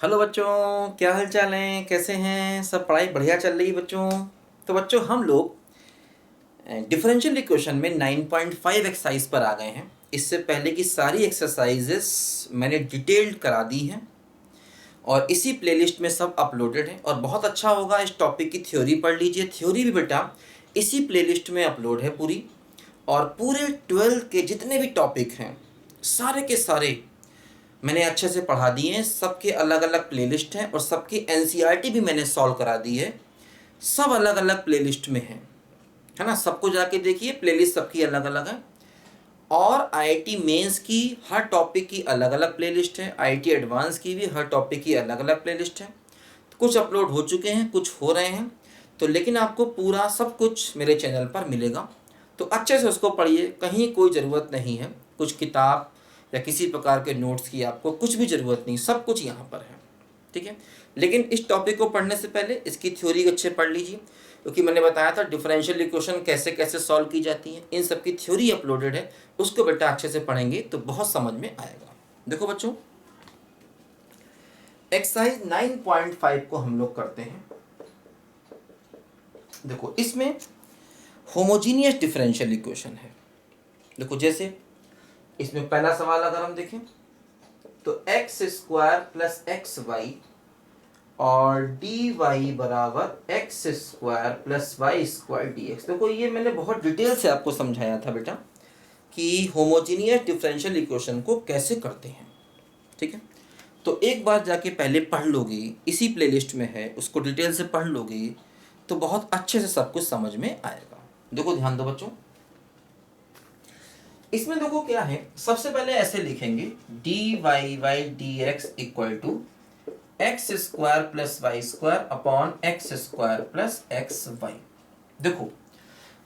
Hello बच्चों, क्या हाल चाल है? कैसे हैं सब? पढ़ाई बढ़िया चल रही है बच्चों? तो बच्चों हम लोग डिफरेंशियल इक्वेशन में 9.5 एक्सरसाइज पर आ गए हैं। इससे पहले की सारी एक्सरसाइजेस मैंने डिटेल्ड करा दी हैं और इसी प्लेलिस्ट में सब अपलोडेड है। और बहुत अच्छा होगा, इस टॉपिक की थ्योरी पढ़ लीजिए। थ्योरी भी बेटा इसी प्लेलिस्ट में अपलोड है पूरी। और पूरे 12 के जितने भी टॉपिक हैं सारे के सारे मैंने अच्छे से पढ़ा दिए हैं। सबके अलग अलग प्लेलिस्ट हैं और सबकी एनसीईआरटी भी मैंने सॉल्व करा दी है। सब अलग अलग प्लेलिस्ट में है ना? सबको जाके देखिए, प्लेलिस्ट सबकी अलग अलग है। और आईआईटी मेंस की हर टॉपिक की अलग अलग प्लेलिस्ट है, आईआईटी एडवांस की भी हर टॉपिक की अलग अलग प्लेलिस्ट है। तो कुछ अपलोड हो चुके हैं, कुछ हो रहे हैं। तो लेकिन आपको पूरा सब कुछ मेरे चैनल पर मिलेगा, तो अच्छे से उसको पढ़िए। कहीं कोई ज़रूरत नहीं है कुछ किताब या किसी प्रकार के नोट्स की, आपको कुछ भी ज़रूरत नहीं, सब कुछ यहाँ पर है। ठीक है? लेकिन इस टॉपिक को पढ़ने से पहले इसकी थ्योरी अच्छे पढ़ लीजिए, क्योंकि मैंने बताया था डिफरेंशियल इक्वेशन कैसे कैसे सॉल्व की जाती है, इन सब की थ्योरी अपलोडेड है। उसको बेटा अच्छे से पढ़ेंगे तो बहुत समझ में आएगा। देखो बच्चों, एक्सरसाइज 9.5 को हम लोग करते हैं। देखो इसमें होमोजीनियस डिफरेंशियल इक्वेशन है। देखो जैसे इसमें पहला सवाल अगर हम देखें तो x square plus x y और डी वाई बराबर x square plus y square d x. देखो ये मैंने बहुत डिटेल से आपको समझाया था बेटा कि होमोजीनियस डिफरेंशियल इक्वेशन को कैसे करते हैं। ठीक है? तो एक बार जाके पहले पढ़ लोगे, इसी प्लेलिस्ट में है, उसको डिटेल से पढ़ लोगे तो बहुत अच्छे से सब कुछ समझ में आएगा। देखो ध्यान दो बच्चों, इसमें देखो क्या है। सबसे पहले ऐसे लिखेंगे d y y d x equal to x square plus y square upon x square plus x y. देखो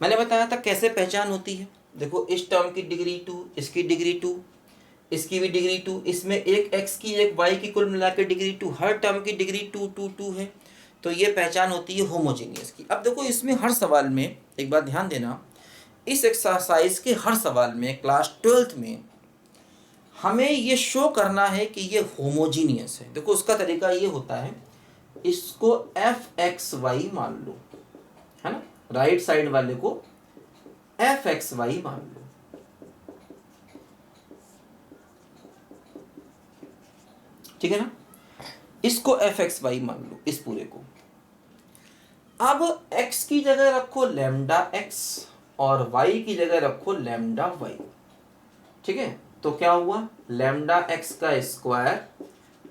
मैंने बताया था कैसे पहचान होती है। देखो इस टर्म की डिग्री 2, इसकी डिग्री 2, इसकी भी डिग्री 2, इसमें एक x की एक y की कुल मिला के डिग्री 2, हर टर्म की डिग्री 2 2 2 है। तो ये पहचान होती है होमोजेनियस की। अब देखो इसमें हर सवाल में एक बात ध्यान देना, इस एक्सरसाइज के हर सवाल में क्लास 12th में हमें ये शो करना है कि ये होमोजीनियस है। देखो उसका तरीका ये होता है, इसको एफ एक्स वाई मान लो, है ना? राइट साइड वाले को एफ एक्स वाई मान लो। ठीक है ना? इसको एफ एक्स वाई मान लो, इस पूरे को। अब x की जगह रखो लैम्डा x और y की जगह रखो लैम्डा y। ठीक है? तो क्या हुआ, लैम्डा x का स्क्वायर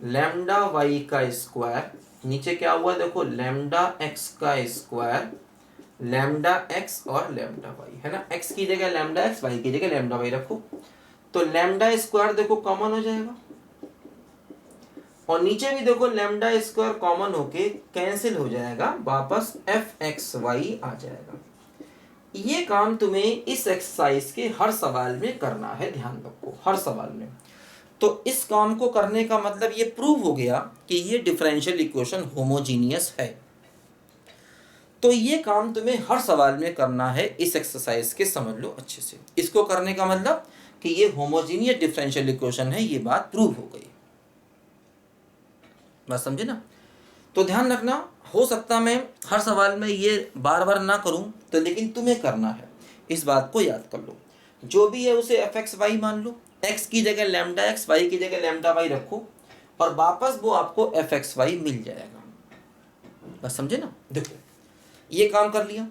लैम्डा y का स्क्वायर, नीचे क्या हुआ देखो लैम्डा x का स्क्वायर लैम्डा x और लैम्डा y, है ना? x की जगह लैम्डा x, y की जगह लैम्डा y रखो। तो लैम्डा स्क्वायर देखो कॉमन हो जाएगा और नीचे भी देखो लैम्डा स्क्वायर कॉमन होके कैंसिल हो जाएगा, वापस एफ एक्स वाई आ जाएगा। ये काम तुम्हें इस एक्सरसाइज के हर सवाल में करना है, ध्यान रखो हर सवाल में। तो इस काम को करने का मतलब ये प्रूव हो गया कि ये डिफरेंशियल इक्वेशन होमोजीनियस है। तो ये काम तुम्हें हर सवाल में करना है, इस एक्सरसाइज के समझ लो अच्छे से। इसको करने का मतलब कि ये होमोजीनियस डिफरेंशियल इक्वेशन है, ये बात प्रूव हो गई। बात समझे ना? तो ध्यान रखना, हो सकता मैं हर सवाल में ये बार बार ना करूं, तो लेकिन तुम्हें करना है, इस बात को याद कर लो। जो भी है उसे एफ एक्स वाई मान लो, एक्स की जगह लैम्डा एक्स, वाई की जगह लैम्डा वाई रखो और वापस वो आपको एफ एक्स वाई मिल जाएगा। बस समझे ना? देखो ये काम कर लिया।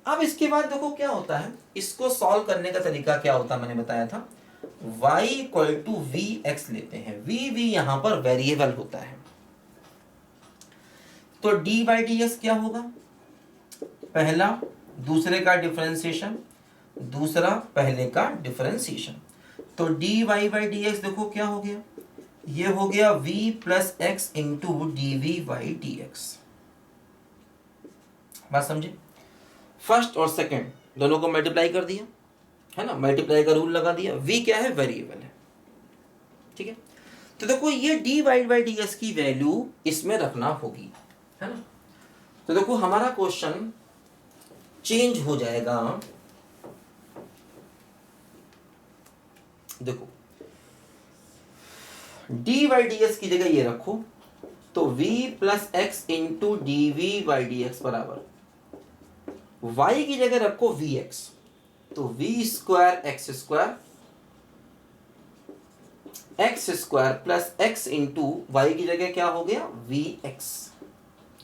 अब इसके बाद देखो क्या होता है, इसको सॉल्व करने का तरीका क्या होता है, मैंने बताया था y equal to v x लेते हैं। वी यहां पर वेरिएबल होता है। तो डी बाई डी एक्स क्या होगा, पहला दूसरे का डिफरेंशिएशन, दूसरा पहले का डिफरेंशिएशन। तो d y by d x देखो क्या हो गया, ये हो गया v plus x into d v by d x. बात समझे? फर्स्ट और सेकंड दोनों को मल्टीप्लाई कर दिया, है ना? मल्टीप्लाई का रूल लगा दिया। v क्या है, वेरिएबल है। ठीक है? तो देखो ये d y by d x की वैल्यू इसमें रखना होगी, है ना? तो देखो हमारा क्वेश्चन चेंज हो जाएगा। देखो डी बाई डी एस की जगह ये रखो तो v plus x into d v by d x बराबर y की जगह रखो vx, तो v square x square plus x into y की जगह क्या हो गया vx।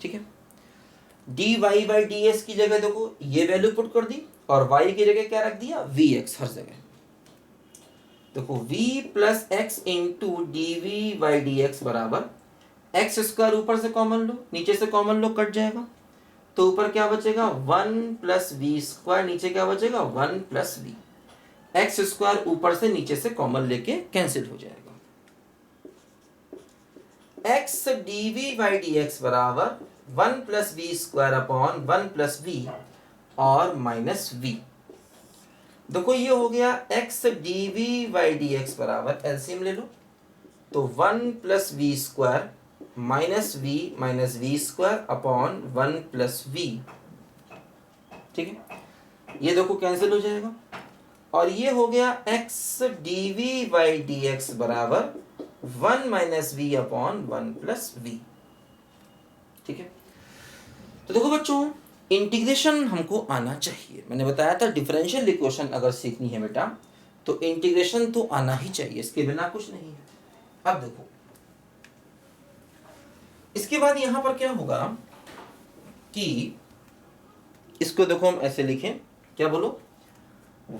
ठीक है, dy बाई ds की जगह देखो ये वैल्यू पुट कर दी और y की जगह क्या रख दिया vx हर जगह। देखो v plus x into d v by d x बराबर एक्स स्क्वायर ऊपर से कॉमन लो, नीचे से कॉमन लो, कट जाएगा, तो ऊपर क्या बचेगा 1 प्लस वी स्क्वायर, नीचे क्या बचेगा 1 प्लस वी। एक्स स्क्वायर ऊपर से नीचे से कॉमन लेके कैंसिल हो जाएगा। X d v by d x बराबर 1 plus v square upon 1 plus v और माइनस वी। देखो ये हो गया x d v by d x बराबर एलसीएम ले लो, तो 1 plus v square minus v square upon 1 plus v. ठीक है, ये देखो कैंसिल हो जाएगा और ये हो गया x d v by d x बराबर 1 minus v upon 1 plus v. ठीक है, तो देखो बच्चों इंटीग्रेशन हमको आना चाहिए। मैंने बताया था डिफरेंशियल इक्वेशन अगर सीखनी है बेटा तो इंटीग्रेशन तो आना ही चाहिए, इसके बिना कुछ नहीं है। अब देखो इसके बाद यहां पर क्या होगा कि इसको देखो हम ऐसे लिखें, क्या बोलो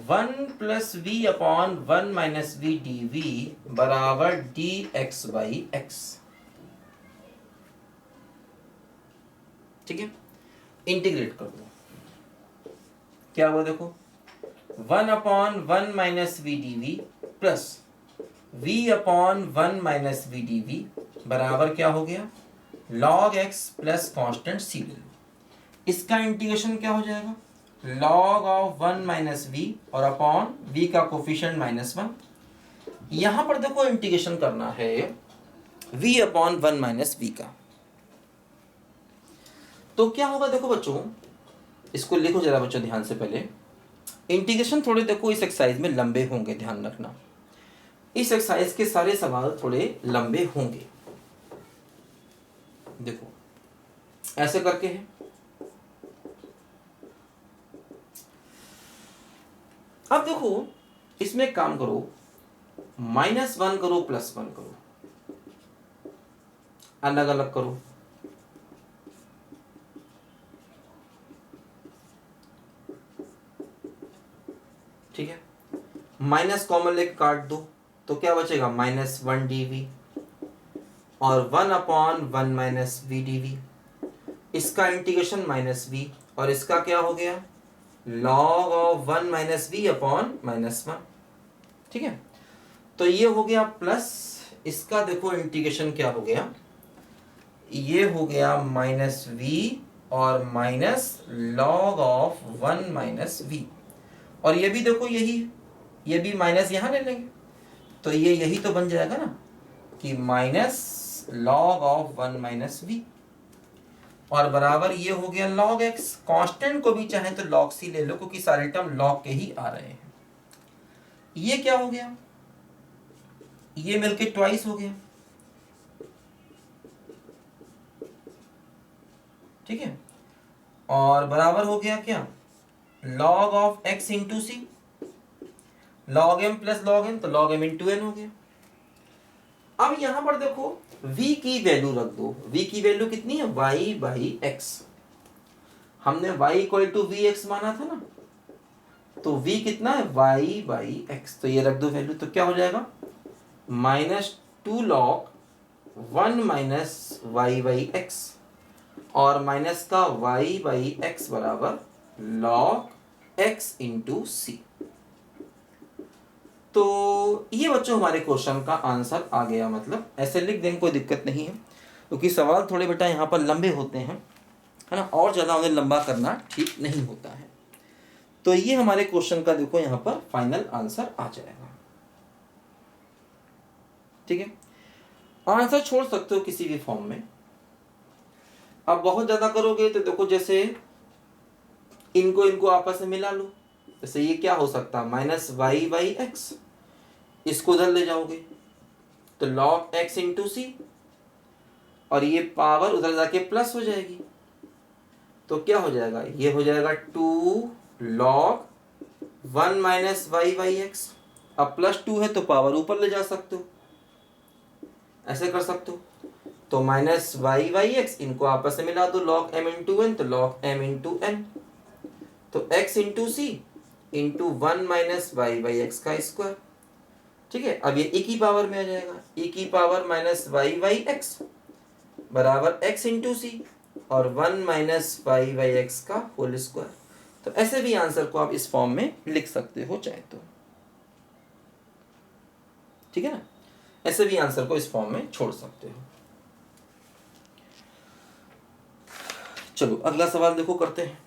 1 plus v upon 1 minus v d v बराबर डी एक्स बाई एक्स। ठीक है, इंटीग्रेट कर दो, क्या हुआ देखो 1 upon 1 minus v d v plus v upon 1 minus v d v बराबर क्या हो गया log x plus constant c ले लो। इसका इंटीग्रेशन क्या हो जाएगा log ऑफ 1 माइनस वी और अपॉन v का कोफिशिएंट -1। यहां पर देखो इंटीग्रेशन करना है v अपॉन 1 माइनस वी का, तो क्या होगा देखो बच्चों, इसको लिखो जरा बच्चों ध्यान से। पहले इंटीग्रेशन थोड़े देखो इस एक्सरसाइज में लंबे होंगे, ध्यान रखना इस एक्सरसाइज के सारे सवाल थोड़े लंबे होंगे। देखो ऐसे करके है, अब देखो इसमें काम करो -1 करो +1 करो, अलग अलग करो। ठीक है, माइनस कॉमन लेके काट दो तो क्या बचेगा -1 dv और 1 अपॉन 1 माइनस वी dv। इसका इंटीग्रेशन -v और इसका क्या हो गया log of 1 minus v upon -1। ठीक है, तो ये हो गया प्लस, इसका देखो इंटीग्रेशन क्या हो गया, ये हो गया -v और minus log of 1 minus v, और ये भी देखो यही, ये भी माइनस यहाँ ले लेंगे तो ये यही तो बन जाएगा ना कि minus log of 1 minus v और बराबर ये हो गया log x। कांस्टेंट को भी चाहे तो log c ले लो क्योंकि सारे टर्म log के ही आ रहे हैं। ये क्या हो गया, ये मिलके ट्वाइस हो गया। ठीक है, और बराबर हो गया क्या log of x into c, log m plus log n तो log m इंटू n हो गया। अब यहां पर देखो v की वैल्यू रख दो, v की वैल्यू कितनी है y बाई x। हमने y equal to v x माना था ना, तो v कितना है y बाई x, तो ये रख दो वैल्यू, तो क्या हो जाएगा -2 log 1 minus y by x और माइनस का y बाई x बराबर log x इंटू सी। तो ये बच्चों हमारे क्वेश्चन का आंसर आ गया, मतलब ऐसे लिख देंगे कोई दिक्कत नहीं है क्योंकि सवाल थोड़े बेटा यहाँ पर लंबे होते हैं, है ना, और ज़्यादा उन्हें लंबा करना ठीक नहीं होता है। तो ये हमारे क्वेश्चन का देखो यहाँ पर फाइनल आंसर आ जाएगा। ठीक है, आंसर छोड़ सकते हो किसी भी फॉर्म में। अब बहुत ज़्यादा करोगे तो देखो जैसे इनको आपस में मिला लो, जैसे ये क्या हो सकता है -y बाई एक्स, इसको उधर ले जाओगे तो log x इंटू सी और ये पावर उधर जाके प्लस हो जाएगी, तो क्या हो जाएगा, ये हो जाएगा 2 log 1 minus y by x. अब +2 है तो पावर ऊपर ले जा सकते हो, ऐसे कर सकते हो। तो माइनस वाई बाई एक्स, इनको आपस में मिला दो, log m इंटू एन, तो log m इंटू एन, तो x into c into 1 minus y by x का स्क्वायर। ठीक है, अब ये e की पावर में आ जाएगा, e की power minus y by x बराबर x इंटू सी और 1 माइनस वाई बाई एक्स का होल स्क्वायर। तो ऐसे भी आंसर को आप इस फॉर्म में लिख सकते हो चाहे तो, ठीक है ना, ऐसे भी आंसर को इस फॉर्म में छोड़ सकते हो। चलो अगला सवाल देखो करते हैं।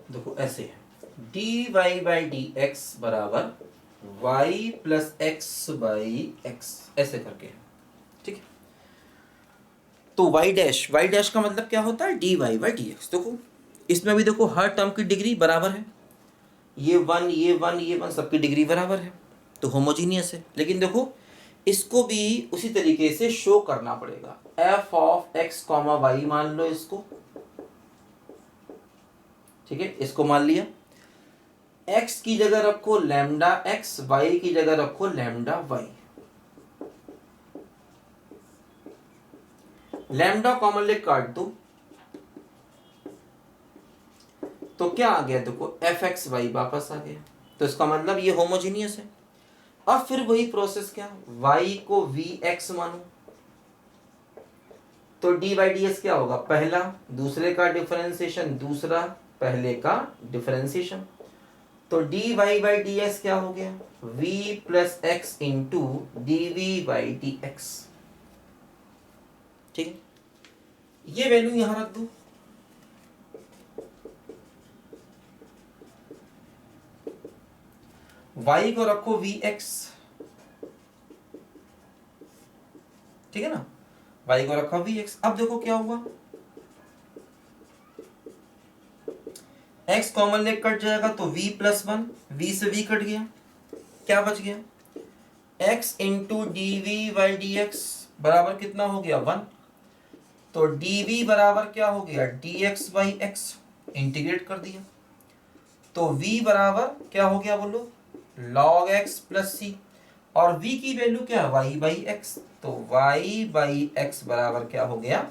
देखो ऐसे है, d y by d x बराबर y plus x by x, ऐसे करके है, ठीक है। तो वाई डैश का मतलब क्या होता है, d y by d x. देखो इसमें भी देखो हर टर्म की डिग्री बराबर है, ये वन ये वन ये वन सबकी डिग्री बराबर है, तो होमोजीनियस है। लेकिन देखो इसको भी उसी तरीके से शो करना पड़ेगा, f of x comma y मान लो इसको, ठीक है, इसको मान लिया, x की जगह रखो लैम्डा x, y की जगह रखो लैम्डा y। लैम्डा कॉमन ले काट दो, तो क्या आ गया, देखो एफ एक्स वाई वापस आ गया, तो इसका मतलब ये होमोजीनियस है। अब फिर वही प्रोसेस, क्या y को वी एक्स मानो, तो डी बाई डी एस क्या होगा, पहला दूसरे का डिफरेंशिएशन, दूसरा पहले का डिफरेंशिएशन, तो d y by d s क्या हो गया, v plus x into d v by d x. ठीक है, ये वैल्यू यहां रख दो, y को रखो वी एक्स, ठीक है ना, y को रखा वी एक्स। अब देखो क्या हुआ, x कॉमन ले कट जाएगा तो v प्लस वन, v से v कट गया, क्या बच गया, x into d v by d x बराबर कितना हो गया, 1, तो dv बराबर क्या हो गया, dx बाई एक्स, इंटीग्रेट कर दिया, तो v बराबर क्या हो गया बोलो, log x प्लस सी, और v की वैल्यू क्या है, y बाई एक्स, तो y बाई एक्स बराबर क्या हो गया,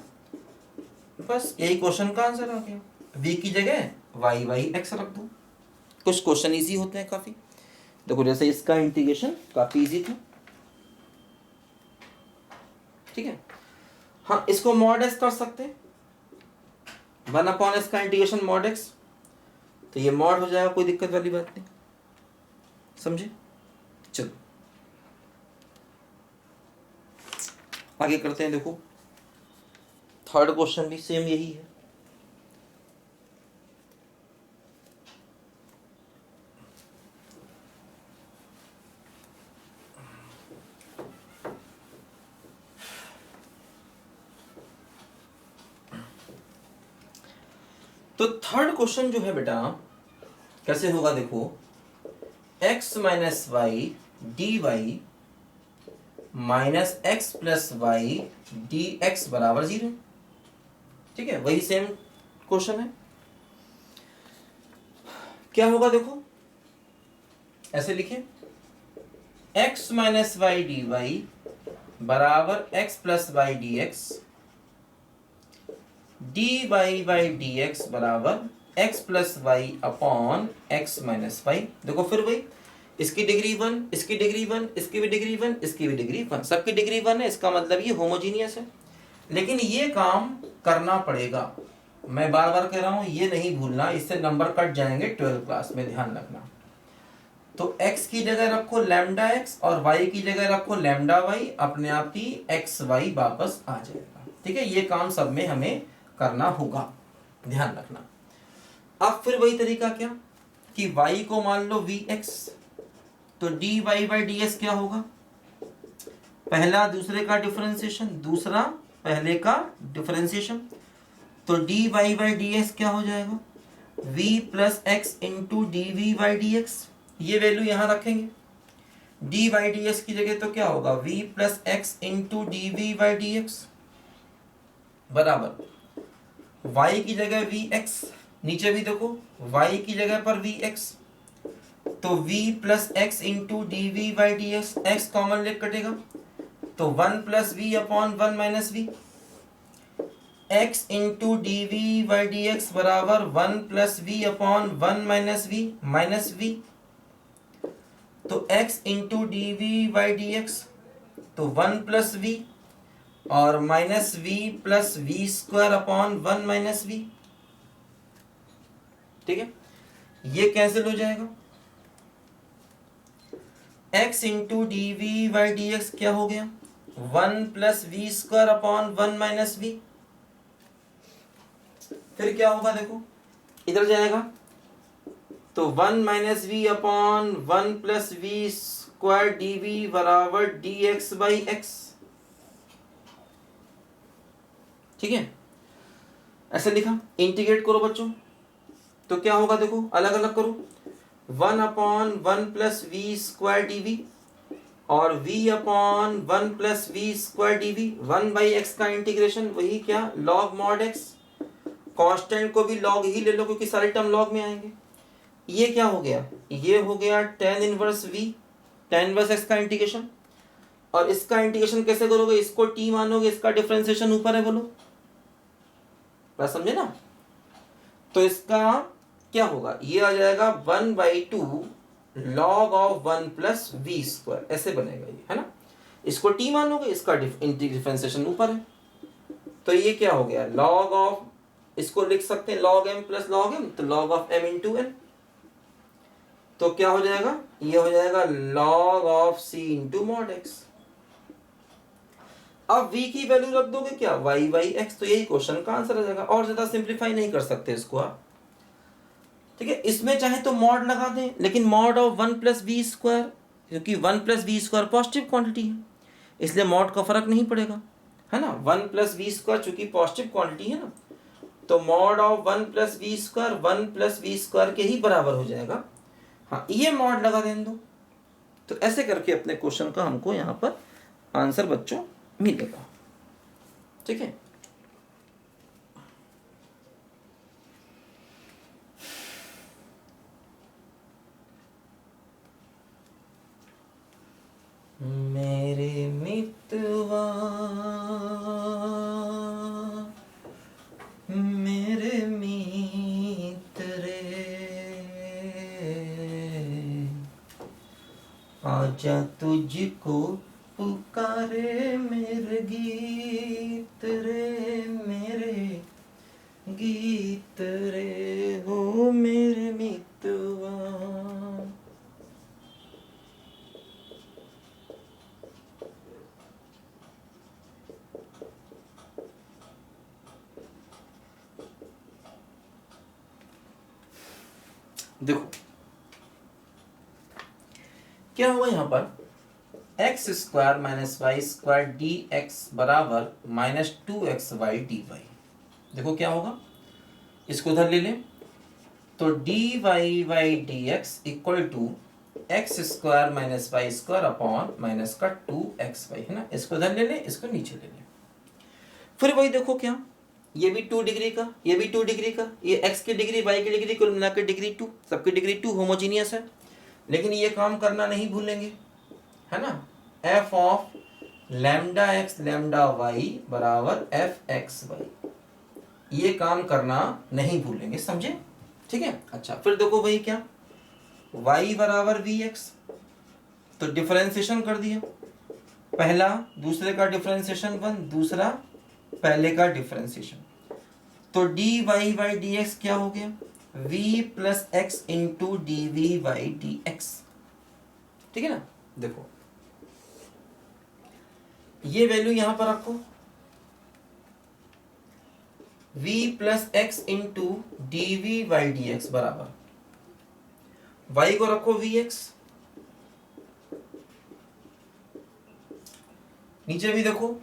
बस यही क्वेश्चन का आंसर आ गया, v की जगह y बाई एक्स रख दो। कुछ क्वेश्चन इजी होते हैं काफी, देखो जैसे इसका इंटीग्रेशन काफी इजी था, ठीक है। हाँ, इसको मॉड एक्स कर सकते हैं, 1 अपॉन एक्स का इंटीग्रेशन मॉड एक्स, तो ये मॉड हो जाएगा, कोई दिक्कत वाली बात नहीं, समझे। चलो आगे करते हैं, देखो थर्ड क्वेश्चन भी सेम यही है। तो थर्ड क्वेश्चन जो है बेटा कैसे होगा, देखो x minus y d y minus x plus y d x बराबर 0, ठीक है, वही सेम क्वेश्चन है। क्या होगा देखो, ऐसे लिखे, x minus y d y बराबर x plus y d x, d y by d x बराबर x plus y upon x minus y. देखो फिर वही, इसकी डिग्री 1, इसकी डिग्री 1, इसकी भी डिग्री 1, इसकी भी डिग्री 1, सबकी डिग्री 1 है, इसका मतलब ये होमोजीनियस है। लेकिन ये काम करना पड़ेगा, मैं बार बार कह रहा हूं, ये नहीं भूलना, इससे नंबर कट जाएंगे 12th क्लास में, ध्यान रखना। तो x की जगह रखो लैम्डा x और y की जगह रखो लैम्डा y, अपने आप ही एक्स वाई वापस आ जाएगा, ठीक है। ये काम सब में हमें करना होगा, ध्यान रखना। अब फिर वही तरीका क्या कि y को मान लो वी एक्स, तो d y by d s क्या होगा, पहला दूसरे का डिफरेंशिएशन, दूसरा पहले का डिफरेंशिएशन। तो d y by d x क्या हो जाएगा, v plus x into d v by d x. ये वैल्यू यहाँ रखेंगे, डी बाई डी एक्स की जगह तो क्या होगा v plus x into d v by d x बराबर y की जगह वी एक्स, नीचे भी देखो y की जगह पर वी एक्स, तो v plus x into d v by d x, x common लेकर कटेगा तो 1 plus v upon 1 minus v, x into d v by d x बराबर 1 plus v upon 1 minus v, तो x into d v by d x, तो 1 plus v और minus v plus v square upon 1 minus v. ठीक है, ये cancel हो जाएगा, x into d v by d x क्या हो गया 1 plus v square upon 1 minus v. फिर क्या होगा देखो, इधर जाएगा तो 1 minus v upon 1 plus v square d v बराबर डी एक्स बाई एक्स। ठीक है, ऐसे लिखा, इंटीग्रेट करो बच्चों तो क्या होगा देखो, अलग अलग करो, 1 upon 1 plus v square d v और v upon 1 plus v square d v, 1 by x का इंटीग्रेशन वही क्या लॉग मॉड एक्स, कांस्टेंट को भी लॉग ही ले लो क्योंकि सारे टर्म लॉग में आएंगे। ये क्या हो गया, ये हो गया tan inverse v, tan inverse x का इंटीग्रेशन, और इसका इंटीग्रेशन कैसे करोगे, इसको t मानोगे, इसका डिफरेंशिएशन ऊपर है, बोलो बात समझे ना। तो इसका क्या होगा, ये आ जाएगा 1/2 log of 1 plus v square, ऐसे बनेगा ये, है ना। इसको t मानोगे, इसका डिफरेंशिएशन ऊपर है, तो ये क्या हो गया log ऑफ, इसको लिख सकते हैं log m plus log m, तो log of m into n, तो क्या हो जाएगा, ये हो जाएगा log of c into mod x। अब v की वैल्यू रख दोगे क्या y बाई x, तो यही क्वेश्चन का आंसर आ जाएगा, और ज्यादा सिंप्लीफाई नहीं कर सकते इसको आप। ठीक है, इसमें चाहे तो मॉड लगा दें, लेकिन mod of 1 plus v square, क्योंकि 1 plus v square positive quantity है, इसलिए मॉड का फर्क नहीं पड़ेगा, है ना। 1 प्लस वी स्क्वायर चूंकि पॉजिटिव क्वांटिटी है ना, तो mod of 1 plus v square 1 plus v square के ही बराबर हो जाएगा। हाँ, ये मॉड लगा दें दो, तो ऐसे करके अपने क्वेश्चन का हमको यहाँ पर आंसर बच्चों मिलेगा। ठीक है, मेरे मितवा मेरे मित्रे, आजा तुझको पुकारे मेरे गीत रे, मेरे गीत रे, हो मेरे मितवा। देखो क्या हुआ यहाँ पर, x square minus y square d x बराबर माइनस 2xy dy। देखो क्या होगा, इसको उधर ले लें तो dy by d x equal to x square minus y square upon minus का 2xy, है ना। इसको उधर ले लें, इसको नीचे ले लें, फिर वही देखो क्या, ये भी 2 डिग्री का, ये भी 2 डिग्री का, ये x की डिग्री y की डिग्री कुल मिलाकर डिग्री 2, सबकी डिग्री 2 होमोजीनियस है। लेकिन ये काम करना नहीं भूलेंगे, है ना, f of lambda x lambda y बराबर f x y, ये काम करना नहीं भूलेंगे, समझे। ठीक है, अच्छा फिर देखो वही क्या, y बराबर vx, तो डिफरेंशिएशन कर दिया, पहला दूसरे का डिफरेंशिएशन 1, दूसरा पहले का डिफरेंशिएशन, तो d y by d x क्या हो गया v plus x into d v by d x. ठीक है ना, देखो ये वैल्यू यहां पर रखो, v plus x into d v by d x बराबर y को रखो vx नीचे भी देखो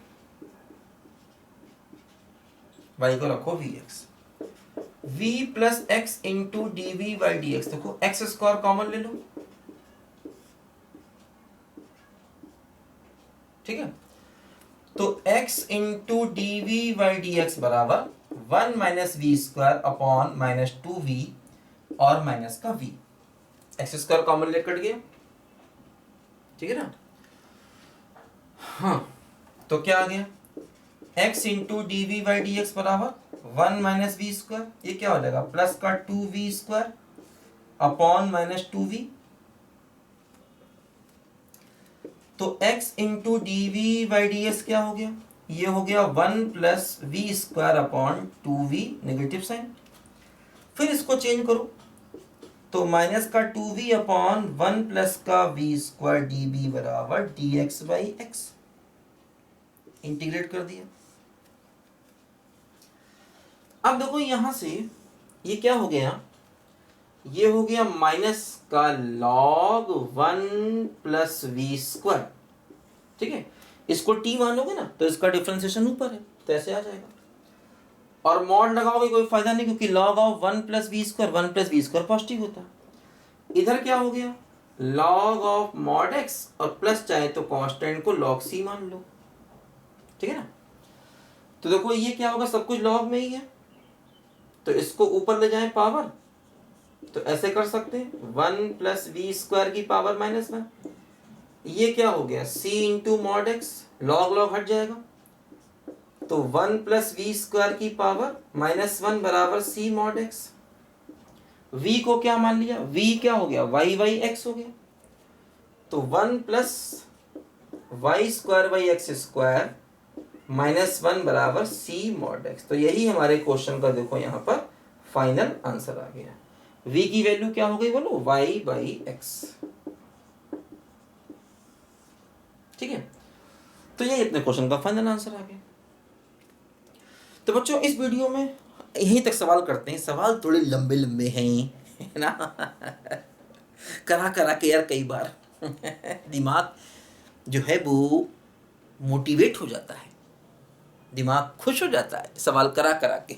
y को रखो vx, v plus x into d v by d x. देखो एक्स स्क्वायर कॉमन ले लो, ठीक है। तो x into d v by d x बराबर 1 minus v square upon minus 2v और माइनस का v, एक्स स्क्वायर कॉमन ले कट गया, ठीक है ना। हाँ तो क्या आ गया, x into d v by d x बराबर 1 माइनस वी स्क्वायर, ये क्या हो जाएगा प्लस का 2v square upon minus 2v। तो x into d v by d x क्या हो गया, ये हो गया 1 plus v square upon 2v, negative sign. फिर इसको चेंज करो तो माइनस का 2v अपॉन 1 प्लस का v स्क्वायर डी बी बराबर d x by x, integrate कर दिया। अब देखो यहां से ये क्या हो गया, ये हो गया माइनस का लॉग 1 प्लस वी स्क्वायर, ठीक है। इसको t मानोगे ना तो इसका डिफरेंशिएशन ऊपर है तो ऐसे आ जाएगा, और मॉड लगाओगे कोई फायदा नहीं क्योंकि log of 1 plus v square, 1 plus v square positive होता है। इधर क्या हो गया लॉग ऑफ मॉड एक्स, और प्लस चाहे तो कांस्टेंट को लॉग सी मान लो, ठीक है ना। तो देखो ये क्या होगा, सब कुछ लॉग में ही है तो इसको ऊपर ले जाएं पावर, तो ऐसे कर सकते हैं 1 प्लस वी स्क्वायर की पावर माइनस 1, ये क्या हो गया c into mod x, log log हट जाएगा तो 1 प्लस वी स्क्वायर की पावर माइनस 1 बराबर c मॉड एक्स। v को क्या मान लिया, v क्या हो गया y बाई एक्स हो गया, तो 1 plus y square by x square minus 1 बराबर c मॉड एक्स। तो यही हमारे क्वेश्चन का देखो यहाँ पर फाइनल आंसर आ गया। v की वैल्यू क्या हो गई बोलो y बाई एक्स, ठीक है। तो यही अपने क्वेश्चन का फाइनल आंसर आ गया। तो बच्चों इस वीडियो में यहीं तक सवाल करते हैं, सवाल थोड़े लंबे लंबे हैं है ना करा करा के यार कई बार दिमाग जो है वो मोटिवेट हो जाता है, दिमाग खुश हो जाता है सवाल करा करा के।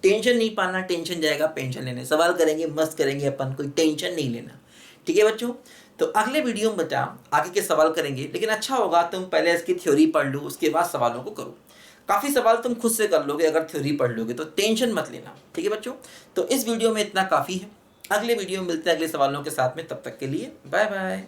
टेंशन नहीं पाना, टेंशन जाएगा पेंशन लेने, सवाल करेंगे मस्त करेंगे अपन, कोई टेंशन नहीं लेना, ठीक है बच्चों। तो अगले वीडियो में बता आगे के सवाल करेंगे, लेकिन अच्छा होगा तुम पहले इसकी थ्योरी पढ़ लो उसके बाद सवालों को करो। काफ़ी सवाल तुम खुद से कर लोगे अगर थ्योरी पढ़ लोगे, तो टेंशन मत लेना, ठीक है बच्चों। तो इस वीडियो में इतना काफ़ी है, अगले वीडियो में मिलते हैं अगले सवालों के साथ में, तब तक के लिए बाय बाय।